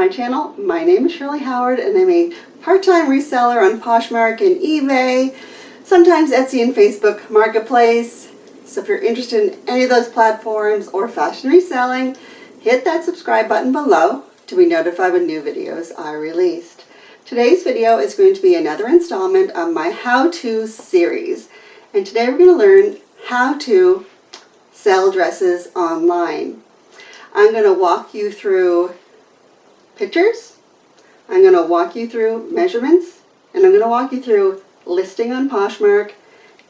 my channel. My name is Shirley Howard and I'm a part-time reseller on Poshmark and eBay, sometimes Etsy and Facebook Marketplace. So if you're interested in any of those platforms or fashion reselling, hit that subscribe button below to be notified when new videos are released. Today's video is going to be another installment of my how-to series. And today we're going to learn how to sell dresses online. I'm going to walk you through pictures, I'm going to walk you through measurements, and I'm going to walk you through listing on Poshmark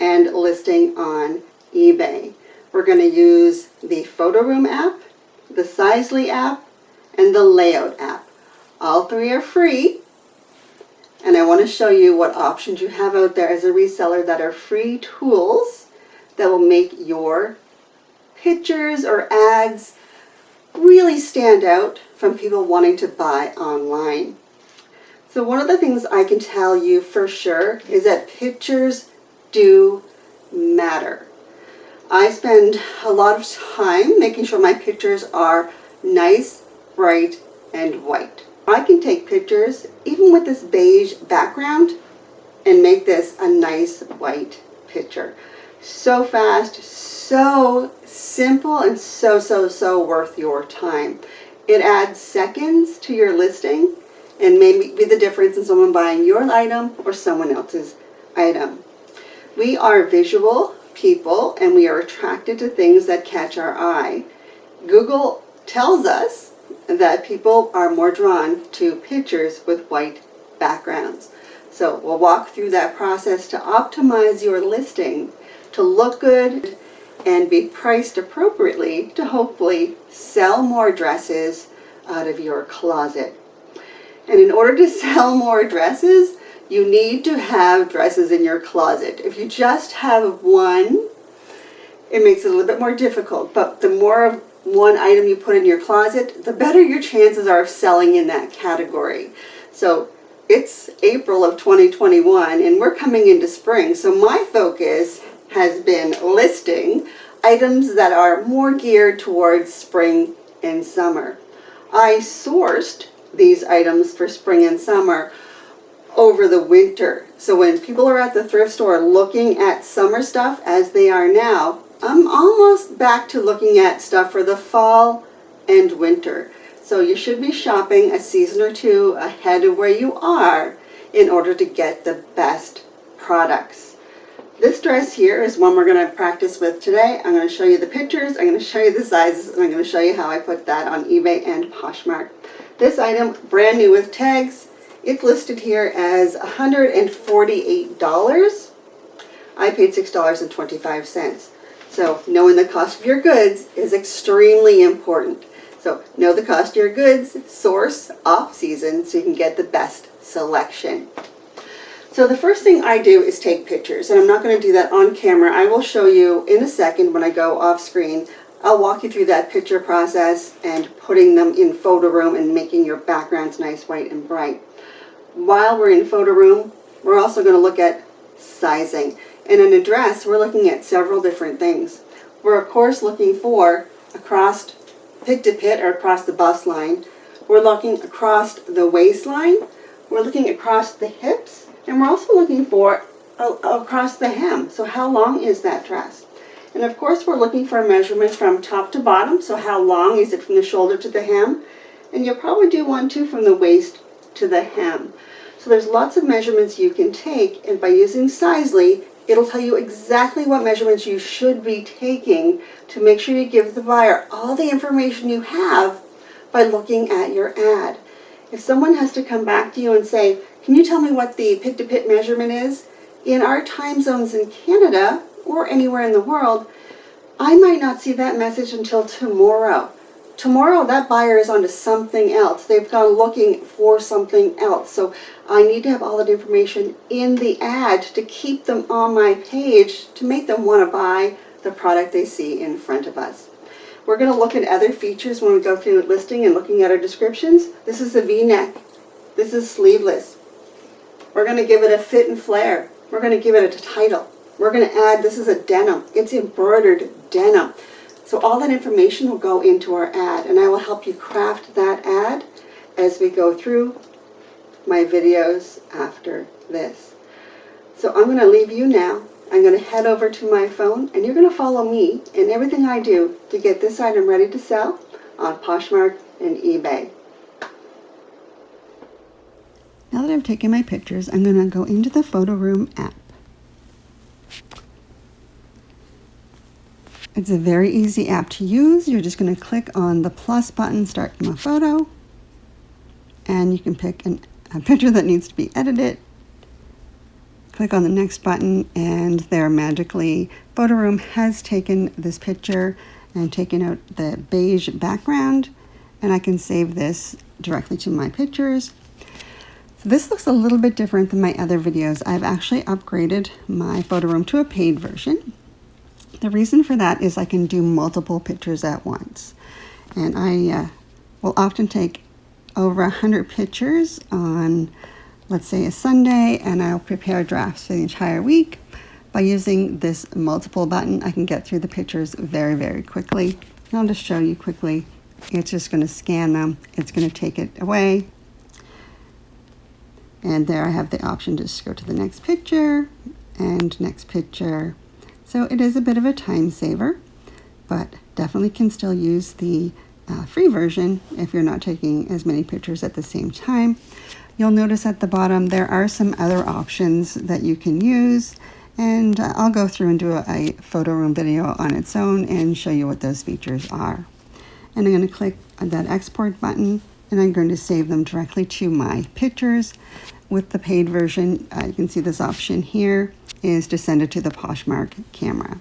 and listing on eBay. We're going to use the Photo Room app, the Sizely app, and the Layout app. All three are free, and I want to show you what options you have out there as a reseller that are free tools that will make your pictures or ads really stand out from people wanting to buy online. So one of the things I can tell you for sure is that pictures do matter. I spend a lot of time making sure my pictures are nice, bright, and white. I can take pictures even with this beige background and make this a nice white picture. So fast, so simple, and so worth your time. It adds seconds to your listing and may be the difference in someone buying your item or someone else's item. We are visual people and we are attracted to things that catch our eye. Google tells us that people are more drawn to pictures with white backgrounds. So we'll walk through that process to optimize your listing to look good and be priced appropriately to hopefully sell more dresses out of your closet. And in order to sell more dresses, you need to have dresses in your closet. If you just have one, it makes it a little bit more difficult, but the more of one item you put in your closet, the better your chances are of selling in that category. So it's April of 2021 and we're coming into spring, so my focus has been listing items that are more geared towards spring and summer. I sourced these items for spring and summer over the winter. So when people are at the thrift store looking at summer stuff as they are now, I'm almost back to looking at stuff for the fall and winter. So you should be shopping a season or two ahead of where you are in order to get the best products. This dress here is one we're going to practice with today. I'm going to show you the pictures, I'm going to show you the sizes, and I'm going to show you how I put that on eBay and Poshmark. This item, brand new with tags, it's listed here as $148. I paid $6.25. So knowing the cost of your goods is extremely important. So know the cost of your goods, source off season so you can get the best selection. So the first thing I do is take pictures, and I'm not going to do that on camera. I will show you in a second when I go off screen. I'll walk you through that picture process and putting them in Photo Room and making your backgrounds nice, white, and bright. While we're in Photo Room, we're also going to look at sizing. And in a dress, we're looking at several different things. We're of course looking for across pit to pit or across the bust line. We're looking across the waistline. We're looking across the hips. And we're also looking for across the hem. So how long is that dress? And of course we're looking for a measurement from top to bottom. So how long is it from the shoulder to the hem? And you'll probably do one too from the waist to the hem. So there's lots of measurements you can take, and by using Sizely, it'll tell you exactly what measurements you should be taking to make sure you give the buyer all the information you have by looking at your ad. If someone has to come back to you and say, can you tell me what the pit-to-pit measurement is? In our time zones in Canada or anywhere in the world, I might not see that message until tomorrow. Tomorrow that buyer is onto something else. They've gone looking for something else. So I need to have all that information in the ad to keep them on my page to make them want to buy the product they see in front of us. We're going to look at other features when we go through the listing and looking at our descriptions. This is a V-neck. This is sleeveless. We're going to give it a fit and flare. We're going to give it a title. We're going to add, this is a denim. It's embroidered denim. So all that information will go into our ad, and I will help you craft that ad as we go through my videos after this. So I'm going to leave you now. I'm going to head over to my phone, and you're going to follow me in everything I do to get this item ready to sell on Poshmark and eBay. Now that I've taken my pictures, I'm going to go into the Photo Room app. It's a very easy app to use. You're just going to click on the plus button, start from a photo, and you can pick a picture that needs to be edited. Click on the next button, and there magically Photo Room has taken this picture and taken out the beige background, and I can save this directly to my pictures. So this looks a little bit different than my other videos. I've actually upgraded my Photo Room to a paid version. The reason for that is I can do multiple pictures at once, and I will often take over 100 pictures on, let's say, a Sunday, and I'll prepare drafts for the entire week. By using this multiple button, I can get through the pictures very, very quickly. And I'll just show you quickly. It's just going to scan them. It's going to take it away. And there I have the option to just go to the next picture and next picture. So it is a bit of a time saver, but definitely can still use the free version if you're not taking as many pictures at the same time. You'll notice at the bottom there are some other options that you can use, and I'll go through and do a Photo Room video on its own and show you what those features are. And I'm going to click on that export button, and I'm going to save them directly to my pictures. With the paid version, you can see this option here is to send it to the Poshmark camera.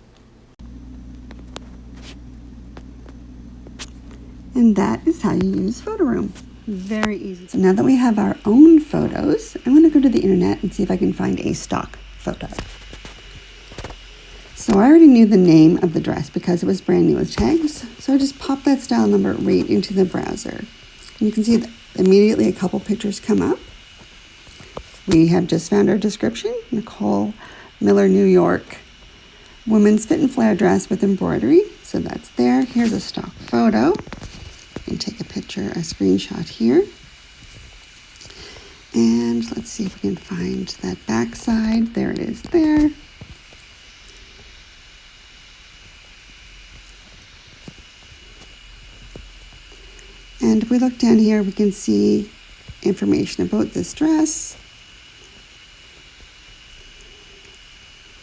And that is how you use Photo Room. Very easy. So now that we have our own photos, I'm going to go to the internet and see if I can find a stock photo. So I already knew the name of the dress because it was brand new with tags. So I just popped that style number right into the browser. And you can see that immediately a couple pictures come up. We have just found our description. Nicole Miller, New York, women's fit and flare dress with embroidery. So that's there. Here's a stock photo. And take a picture, a screenshot here. And let's see if we can find that back side. There it is there. And if we look down here, we can see information about this dress.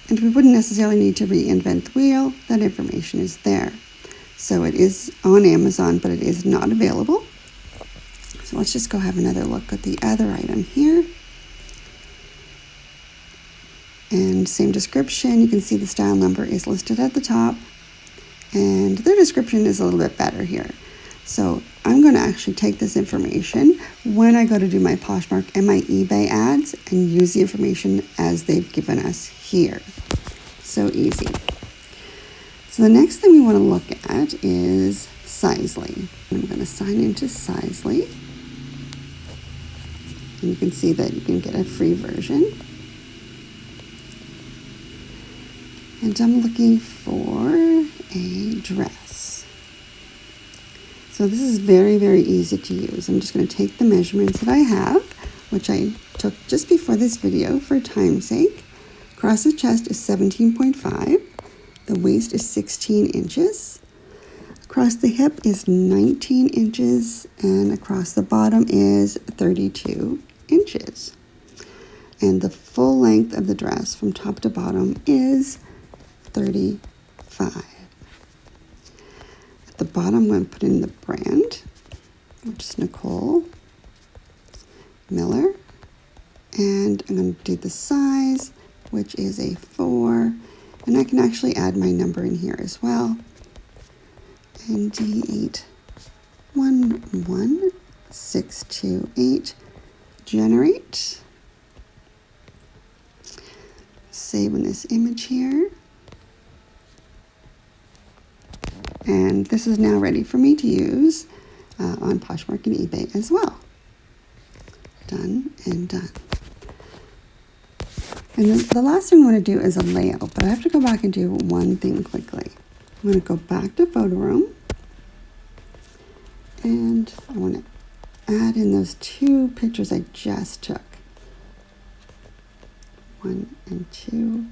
And we wouldn't necessarily need to reinvent the wheel. That information is there. So it is on Amazon, but it is not available. So let's just go have another look at the other item here. And same description. You can see the style number is listed at the top. And their description is a little bit better here. So I'm going to actually take this information when I go to do my Poshmark and my eBay ads and use the information as they've given us here. So easy. So the next thing we want to look at is Sizely. I'm going to sign into Sizely. And you can see that you can get a free version. And I'm looking for a dress. So this is very, very easy to use. I'm just going to take the measurements that I have, which I took just before this video for time's sake. Across the chest is 17.5. The waist is 16 inches. Across the hip is 19 inches. And across the bottom is 32 inches. And the full length of the dress from top to bottom is 35. At the bottom, I'm going to put in the brand, which is Nicole Miller. And I'm going to do the size, which is a 4. And I can actually add my number in here as well. And D811628. Generate. Saving this image here. And this is now ready for me to use on Poshmark and eBay as well. Done and done. And then the last thing I want to do is a layout, but I have to go back and do one thing quickly. I'm going to go back to Photo Room, and I want to add in those 2 pictures I just took. 1 and 2.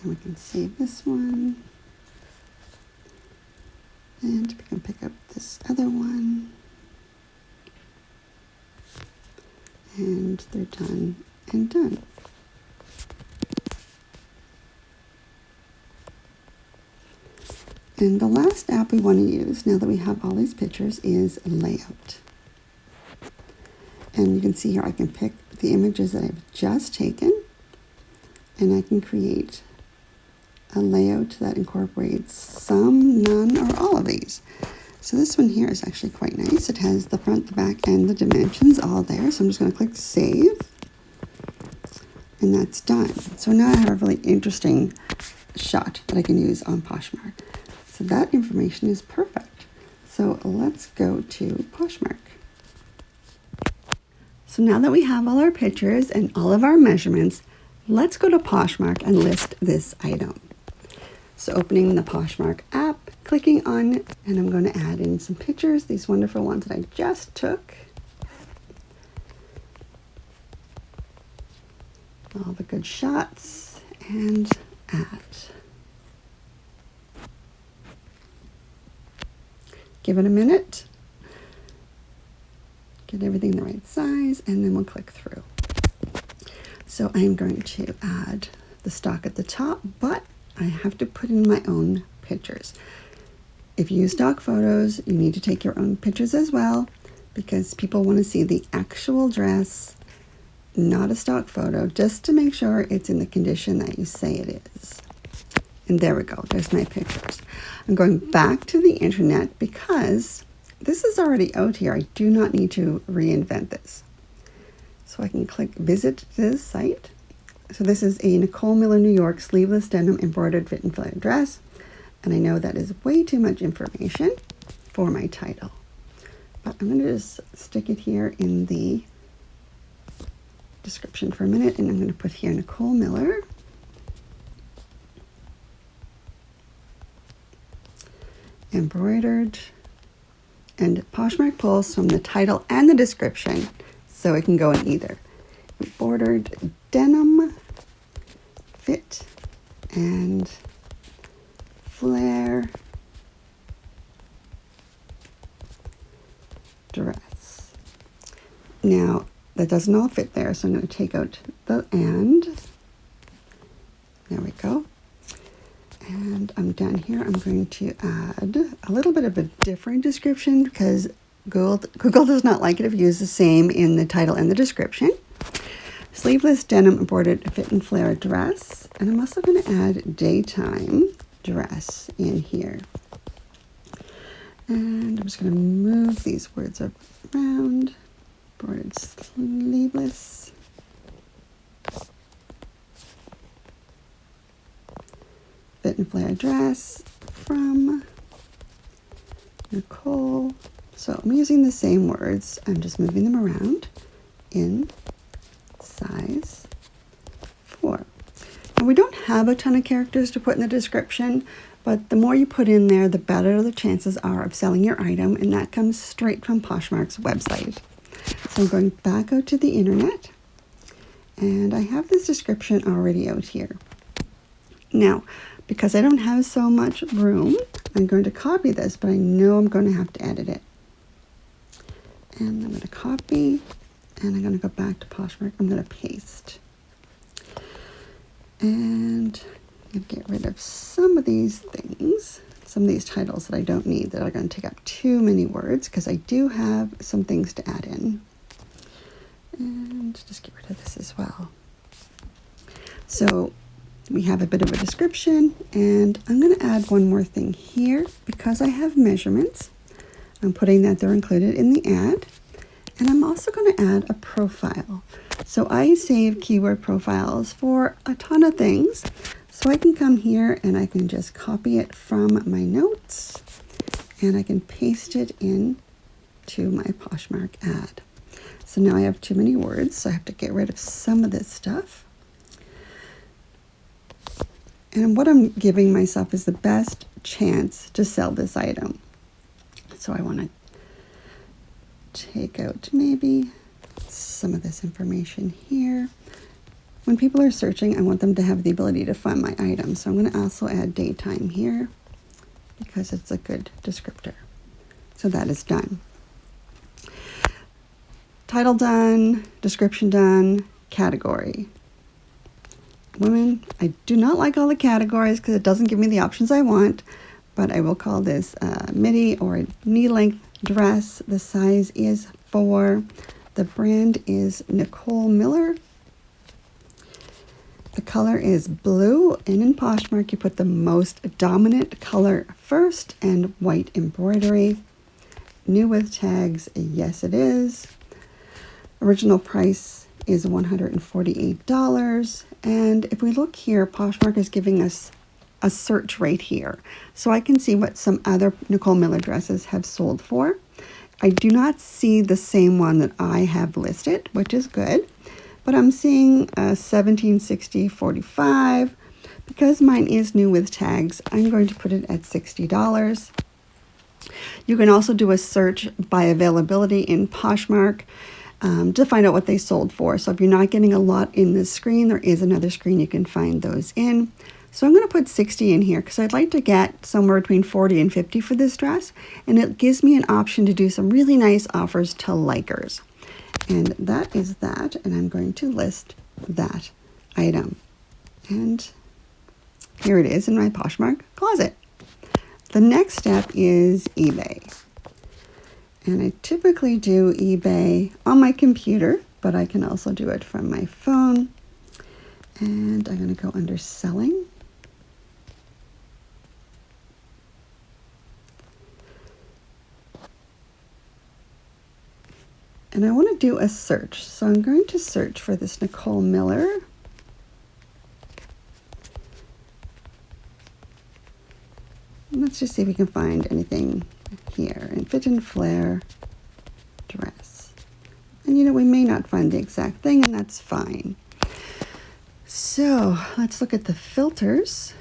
And we can save this one. And we can pick up this other one. And they're done and done. And the last app we want to use, now that we have all these pictures, is Layout. And you can see here I can pick the images that I've just taken, and I can create a layout that incorporates some, none, or all of these. So this one here is actually quite nice. It has the front, the back, and the dimensions all there. So I'm just going to click Save, and that's done. So now I have a really interesting shot that I can use on Poshmark. So that information is perfect. So let's go to Poshmark. So now that we have all our pictures and all of our measurements, let's go to Poshmark and list this item. So opening the Poshmark app, clicking on, and I'm going to add in some pictures, these wonderful ones that I just took. All the good shots, and add. Give it a minute. Get everything the right size, and then we'll click through. So I'm going to add the stock at the top, but I have to put in my own pictures. If you use stock photos, you need to take your own pictures as well, because people want to see the actual dress, not a stock photo, just to make sure it's in the condition that you say it is. And there we go, there's my pictures. I'm going back to the internet because this is already out here. I do not need to reinvent this. So I can click visit this site. So this is a Nicole Miller, New York sleeveless denim embroidered fit and flare dress. And I know that is way too much information for my title. But I'm going to just stick it here in the description for a minute. And I'm going to put here Nicole Miller. Embroidered, and Poshmark pulls from the title and the description, so it can go in either. Embroidered denim, fit, and flare dress. Now, that doesn't all fit there, so I'm going to take out the and. There we go. And I'm done here. I'm going to add a little bit of a different description because Google does not like it if you use the same in the title and the description. Sleeveless denim embroidered fit and flare dress. And I'm also going to add daytime dress in here. And I'm just going to move these words around. Embroidered sleeveless. Fit and flare dress from Nicole. So I'm using the same words. I'm just moving them around in size 4. Now we don't have a ton of characters to put in the description, but the more you put in there, the better the chances are of selling your item, and that comes straight from Poshmark's website. So I'm going back out to the internet, and I have this description already out here. Now, because I don't have so much room, I'm going to copy this, but I know I'm going to have to edit it. And I'm going to copy, and I'm going to go back to Poshmark. I'm going to paste. And I'm going to get rid of some of these things, some of these titles that I don't need, that are going to take up too many words, because I do have some things to add in. And just get rid of this as well. So we have a bit of a description, and I'm going to add one more thing here because I have measurements. I'm putting that they're included in the ad, and I'm also going to add a profile. So I save keyword profiles for a ton of things, so I can come here and I can just copy it from my notes, and I can paste it in to my Poshmark ad. So now I have too many words, so I have to get rid of some of this stuff. And what I'm giving myself is the best chance to sell this item. So I want to take out maybe some of this information here. When people are searching, I want them to have the ability to find my item. So I'm going to also add daytime here because it's a good descriptor. So that is done. Title done, description done, category. Women, I do not like all the categories because it doesn't give me the options I want, but I will call this midi or a knee length dress. The size is 4. The brand is Nicole Miller. The color is blue, and in Poshmark you put the most dominant color first and white embroidery. New with tags, yes it is. Original price is $148. And if we look here, Poshmark is giving us a search right here. So I can see what some other Nicole Miller dresses have sold for. I do not see the same one that I have listed, which is good. But I'm seeing $17.60.45. Because mine is new with tags, I'm going to put it at $60. You can also do a search by availability in Poshmark to find out what they sold for. So if you're not getting a lot in this screen, there is another screen you can find those in. So I'm going to put 60 in here because I'd like to get somewhere between 40 and 50 for this dress. And it gives me an option to do some really nice offers to likers. And that is that. And I'm going to list that item. And here it is in my Poshmark closet. The next step is eBay. And I typically do eBay on my computer, but I can also do it from my phone. And I'm going to go under selling. And I want to do a search. So I'm going to search for this Nicole Miller. And let's just see if we can find anything here. And fit and flare dress. And you know, we may not find the exact thing, and that's fine. So let's look at the filters.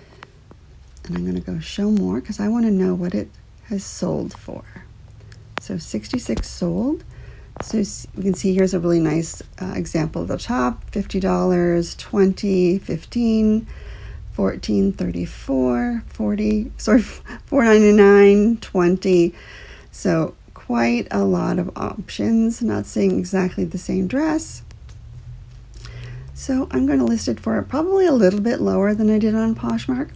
And I'm going to go show more because I want to know what it has sold for. So 66 sold. So you can see here's a really nice example at the top. $50, $20, $15, $14, $34, $40, sorry, $4.99, $20. So quite a lot of options. Not seeing exactly the same dress. So I'm going to list it for probably a little bit lower than I did on Poshmark.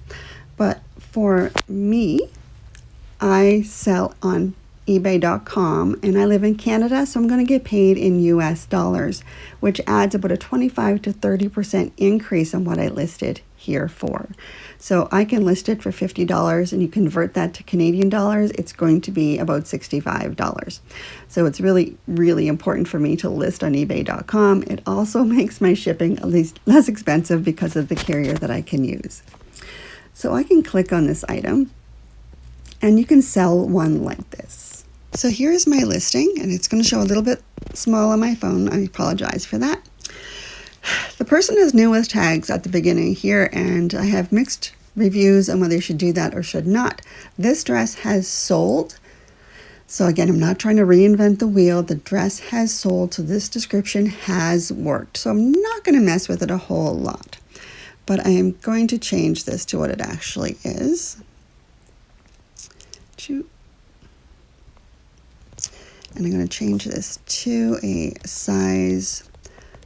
But for me, I sell on eBay.com and I live in Canada, so I'm going to get paid in US dollars, which adds about a 25 to 30% increase on what I listed here for. So I can list it for $50 and you convert that to Canadian dollars, it's going to be about $65. So it's really, really important for me to list on eBay.com. It also makes my shipping at least less expensive because of the carrier that I can use. So I can click on this item and you can sell one like this. So here's my listing, and it's going to show a little bit small on my phone. I apologize for that. The person is new with tags at the beginning here, and I have mixed reviews on whether you should do that or should not. This dress has sold. So again, I'm not trying to reinvent the wheel. The dress has sold, so this description has worked. So I'm not going to mess with it a whole lot. But I am going to change this to what it actually is. And I'm going to change this to a size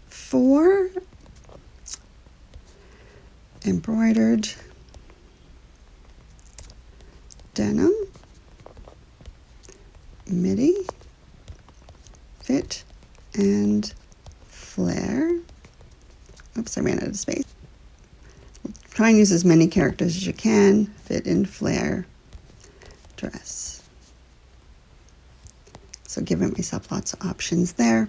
4 embroidered denim midi fit and flare. Oops, I ran out of space. Try and use as many characters as you can. Fit and flare dress. So giving myself lots of options there.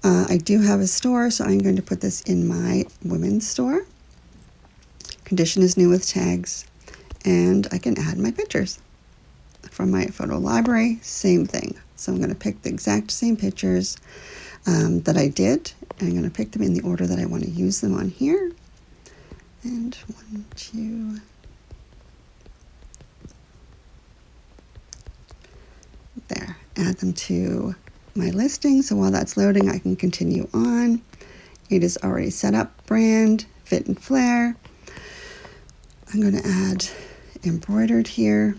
I do have a store, so I'm going to put this in my women's store. Condition is new with tags, and I can add my pictures from my photo library. Same thing. So I'm going to pick the exact same pictures that I did. And I'm going to pick them in the order that I want to use them on here. And 1, 2, add them to my listing. So while that's loading, I can continue on. It is already set up, brand, fit and flare. I'm going to add embroidered here.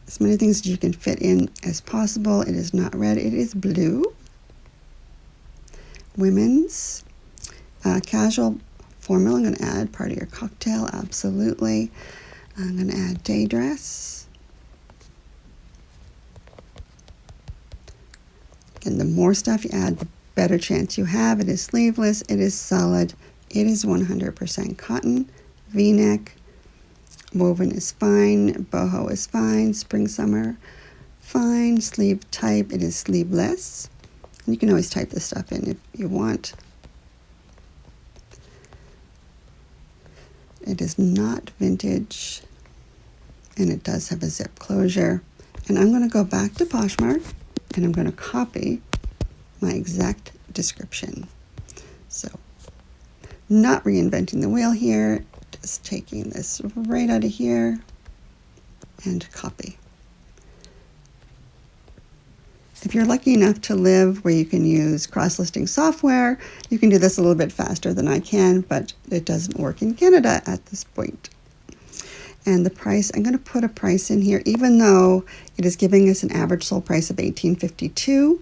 As many things as you can fit in as possible. It is not red, it is blue. Women's, casual formal, I'm going to add part of your cocktail, absolutely. I'm going to add day dress. And the more stuff you add, the better chance you have. It is sleeveless, it is solid, it is 100% cotton, v-neck, woven is fine, boho is fine, spring, summer, fine, sleeve type, it is sleeveless. And you can always type this stuff in if you want. It is not vintage, and it does have a zip closure. And I'm going to go back to Poshmark, and I'm going to copy my exact description. So, not reinventing the wheel here, just taking this right out of here and copy. If you're lucky enough to live where you can use cross-listing software, you can do this a little bit faster than I can, but it doesn't work in Canada at this point. And the price, I'm going to put a price in here, even though it is giving us an average sold price of $18.52.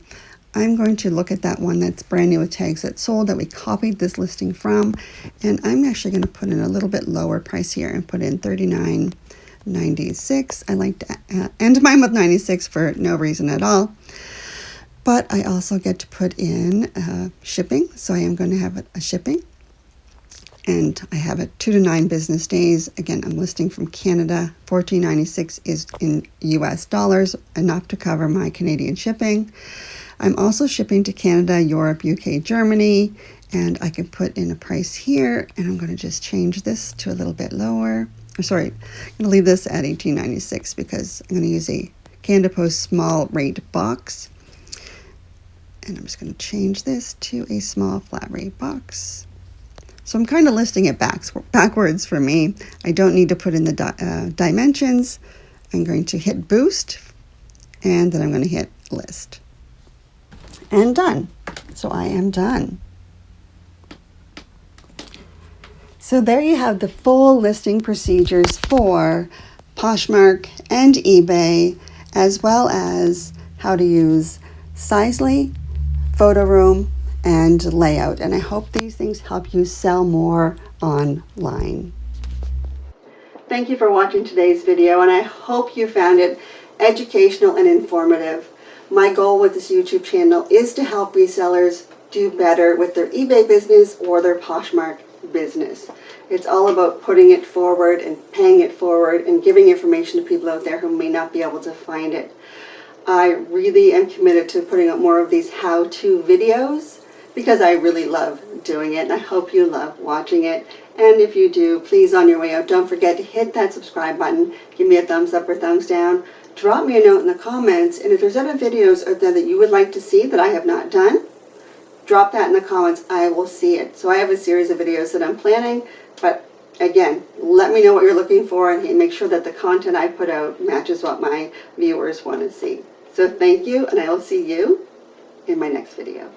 I'm going to look at that one that's brand new with tags that sold that we copied this listing from, and I'm actually going to put in a little bit lower price here and put in $39.96. I like to end mine with 96 for no reason at all. But I also get to put in shipping, so I am going to have a shipping. And I have it 2 to 9 business days. Again, I'm listing from Canada. $14.96 is in US dollars, enough to cover my Canadian shipping. I'm also shipping to Canada, Europe, UK, Germany, and I can put in a price here, and I'm going to just change this to a little bit lower. Sorry, I'm going to leave this at $18.96 because I'm going to use a Canada Post small rate box. And I'm just going to change this to a small flat rate box. So I'm kind of listing it backwards for me. I don't need to put in the dimensions. I'm going to hit boost, and then I'm going to hit list. And done. So I am done. So there you have the full listing procedures for Poshmark and eBay, as well as how to use Sizely, photo room, and layout. And I hope these things help you sell more online. Thank you for watching today's video, and I hope you found it educational and informative. My goal with this YouTube channel is to help resellers do better with their eBay business or their Poshmark business. It's all about putting it forward and paying it forward and giving information to people out there who may not be able to find it. I really am committed to putting out more of these how-to videos because I really love doing it, and I hope you love watching it. And if you do, please, on your way out, don't forget to hit that subscribe button. Give me a thumbs up or thumbs down. Drop me a note in the comments, and if there's other videos out there that you would like to see that I have not done, drop that in the comments. I will see it. So I have a series of videos that I'm planning, but again, let me know what you're looking for and make sure that the content I put out matches what my viewers want to see. So thank you, and I will see you in my next video.